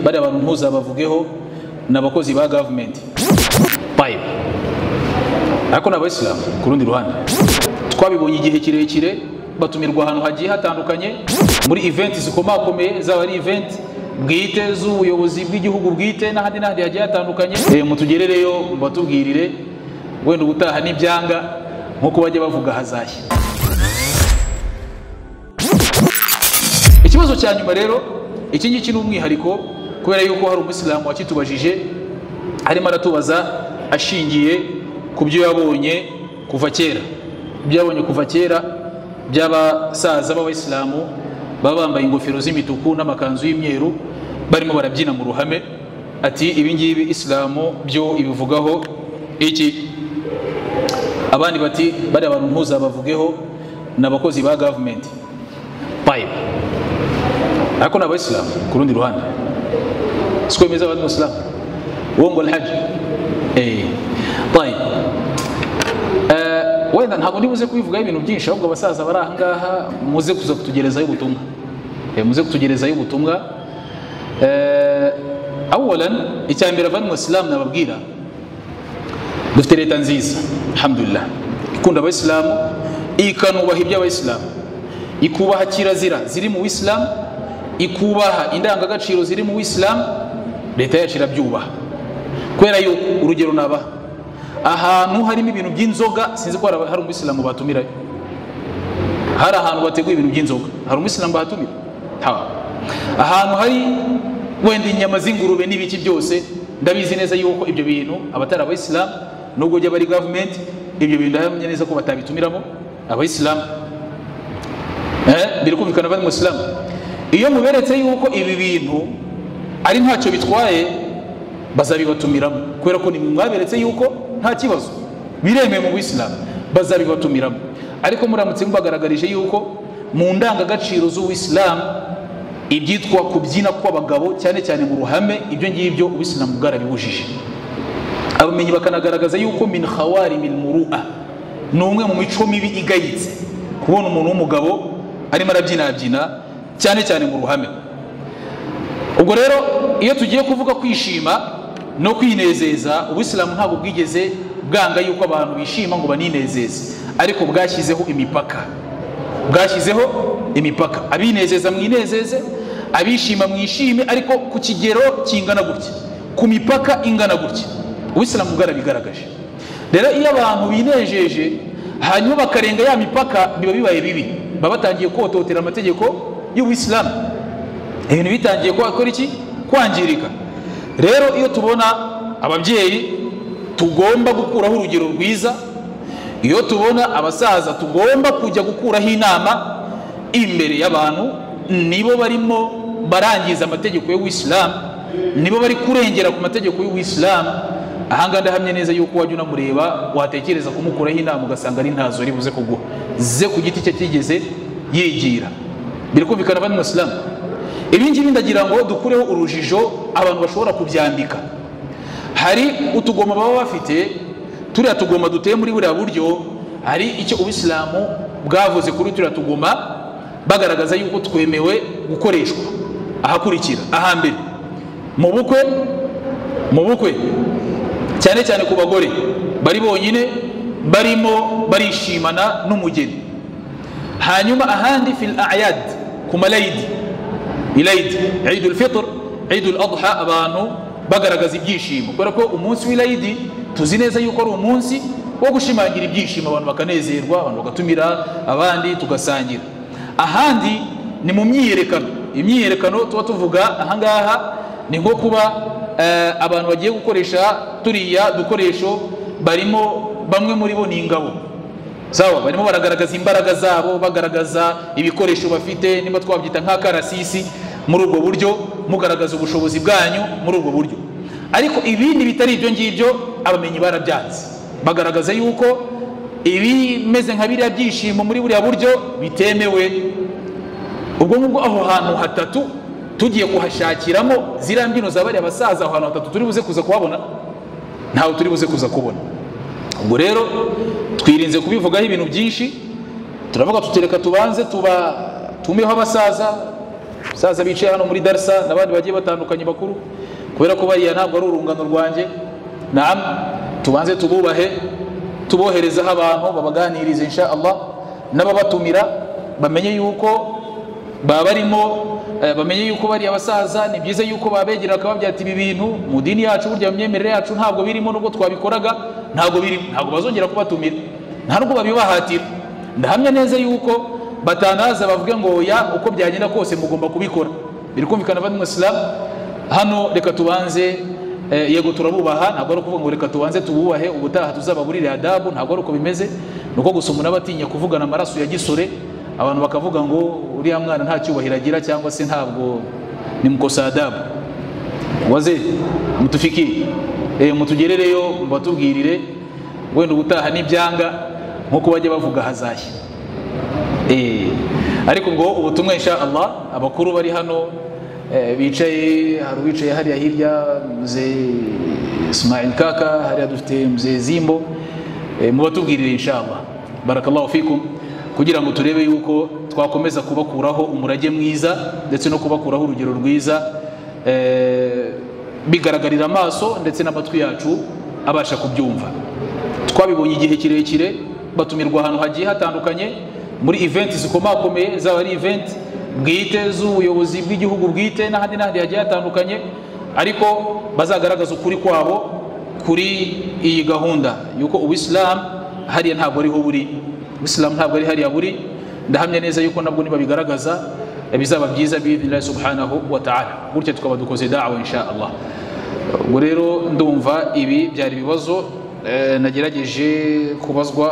bari abantu ntuzabavugeho n'abakozi ba government pipe ariko n'abayisilamu ku rundi ruhande twabibonye igihe kirekire batumirwa ahantu hagiye hatandukanye muri event zikomakomeye zaba ari event bwite z'ubuyobozi bw'igihugu bwite n'ahandi hagiye hatandukanye mutugerereyo batubwirire wenda ubutaha n'ibyanga nkuko bajya bavuga hazashya. Ikibazo cya nyuma rero iki ngiki n'umwihariko kubera yuko hari umusilamu wakitubajije arimo aratubaza ashingiye ku byo yabonye kuva kera by'abasaza b'abayisilamu baba bambaye ingofero z'imituku n'amakanzu y'imyeru barimo barabyina mu ruhame ati ibi ngibi Islamu byo ibivugaho iki. Abandi bati bari abantu ntuzabavugeho n'abakozi ba government pipe ariko n'abayisilamu ku rundi ruhande sikwemeza abantu Islamu wongo alhaj طيب wenda ntabwo ndibuze kubivugaho ibintu byinshi ahubwo abasaza bari aha ngaha muze kuza kutugerezayo ubutumwa awalan icyambere abantu Islamu nababwira dufite leta nziza alhamdulillah ikunda abayisilamu ikanubaha iby'abayisilamu ikubaha kirazira ziri mu Islam ikubaha indangagaciro ziri mu Islam leta yacu irabyubaha kubera yuko urugero nabaha ahantu harimo ibintu by'inzoga sinzi ko hari umusilamu batumira hari ahantu bateguye ibintu by'inzoga hari umusilamu batumira ahantu hari wenda inyama z'ingurube n'ibiki byose ndabizi neza yuko ibyo bintu abatari abayisilamu nubwo bya bari government ibyo bintu ndahamya neza ko batabitumiramo abayisilamu biri kumvikana bari musilamu iyo muberetse yuko ibi bintu ari ntacyo bitwaye bazabibatumiramo kubera ko ni mwaberetse yuko nta kibazo biremeye mu Islam bazabibatumiramo ariko muramutse mubagaragarije yuko mu ndangagaciro z'Uwislam ibyitwa kubyina kw'abagabo cyane cyane mu ruhame ibyo ngibyo Uwislam bwarabibujije abamenyi bakanagaragaza yuko min khawarimil muru'a n'umwe mu mico mibi igayitse kubona umuntu w'umugabo arimo arabyina cyane cyane mu ruhame. Ubwo rero iyo tugiye kuvuga kwishima no kwinezeza Uwislam ntabwo bwigeze bwanga yuko abantu bishima ngo baninezeze ariko bwashyizeho imipaka abinezeza mwinezeze abishima mwishime ariko ku kigero kingana gutya ku mipaka ingana gutya Uwislam bwarabigaragaje. Rero iyo abantu binejeje hanyuma bakarenga ya mipaka biba bibaye bibi baba batangiye kototera amategeko y'Uwislam ibintu bitangiye kwakora iki kwangirika. Rero iyo tubona ababyeyi tugomba gukuraho urugero rwiza, iyo tubona abasaza tugomba kujya gukuraho inama imbere y'abantu nibo barimo barangiza amategeko y'Uwislam nibo bari kurengera ku mategeko y'Uwislam ahanga ndahamye neza yuko wajya unamureba watekereza kumukuraho inama ugasanga ari ntazo ari buze kuguha ze ku giti cye kigeze yigira. Biri kumvikana bani Muslim ibi ngibi ndagira ngo dukureho urujijo abantu bashobora kubyandika. Hari utugoma baba bafite turiya tugoma duteye muri buriya buryo hari icyo Uwislamu bwavuze kuri turiya tugoma bagaragaza yuko twemewe gukoreshwa ahakurikira ahambere mu bukwe cyane cyane ku bagore bari bonyine barimo barishimana n'umugeni. Hanyuma ahandi fil a'yad ku malayidi Eid al-Fitr Eid al-Adha abantu bagaragaza ibyishimo kubera ko umunsi w'Eid tuzi neza yuko ari umunsi wo gushimangira ibyishimo abantu bakanezerwa abantu bagatumira abandi tugasangira. Ahandi ni mu imyiyerekano tuba tuvuga ahangaha ni nko kuba abantu bagiye gukoresha turiya dukoresho barimo bamwe muri bo ni ingabo sawa barimo baragaragaza imbaraga zabo bagaragaza ibikoresho bafite niba twabyita nk'akarasisi muri ubwo buryo mugaragaza ubushobozi bwanyu muri ubwo buryo. Ariko ibindi bitari ibyo ngibyo abamenyi barabyanze bagaragaza yuko ibimeze nka biriya byishimo muri buriya buryo bitemewe. Ubwo ngubwo aho hantu hatatu tugiye kuhashakiramo ziriya mbyino za bariya basaza aho hantu hatatu turi buze kuza kuhabona ntawe turi buze kuza kubona. Ubwo rero twirinze kubivugaho ibintu byinshi turavuga tutereka tubanze tumeho abasaza saza bicaye hano muri darsa nabandi bagiye batandukanye bakuru kubera ko bariya ntabwo ari urungano rwanjye naam tubanze tububahe tuboherezaho abantu babaganiriza insha Allah n'ababatumira bamenye yuko babarimo bamenye yuko bari abasaza ni byiza yuko babegera akababwira ati ibi bintu mu dini yacu burya myemerere yacu ntabwo birimo nubwo twabikoraga ntabwo birimo ntabwo bazongera kubatumira ntabwo babibahatira ndahamya neza yuko batanaza bavuge ngo ya uko byagenda kose mugomba kubikora biri kumvikana bandi muslim hano reka tubanze yego turabubaha ntabwo ari kuvuga ngo reka tubanze tububahe ubutaha tuzababurire adabu ntabwo ari uko bimeze nuko gusoma n'abatinya kuvugana amaraso ya gisore abantu bakavuga ngo uriya mwana nta cyubahiro agira cyangwa se ntabwo ni mukosa adabu waze mutufiki mutugerereyo batubwirire wenda ubutaha n'ibyanga nkuko bajya bavuga hazashya ariko ngo ubutumwa insha Allah abakuru bari hano bicaye hari uwicaye hariya hirya mzee Ismail Kaka hariya dufite mzee Zimbo mubatubwirire insha Allah barakallahu fikum kugira ngo turebe yuko twakomeza kubakuraho umurage mwiza ndetse no kubakuraho urugero rwiza bigaragarira amaso ndetse n'amatwi yacu abasha kubyumva twabibonye igihe kirekire batumirwa ahantu hagiye hatandukanye muri event zikomakomeye zaba ari event bwite z'ubuyobozi bw'igihugu bwite n'ahandi hagiye hatandukanye ariko bazagaragaza ukuri kwabo kuri iyi gahunda yuko ubuislamu hariya ntabwo ariho buri ubuislamu ntabwo ari hariya buri ndahamya neza yuko nabwo niba bigaragaza bizaba byiza bi'idhnillah subhanahu wa ta'ala gutya tukaba dukoze da'wa insha Allah ubwo rero ndumva ibi byari ibibazo nagerageje kubazwa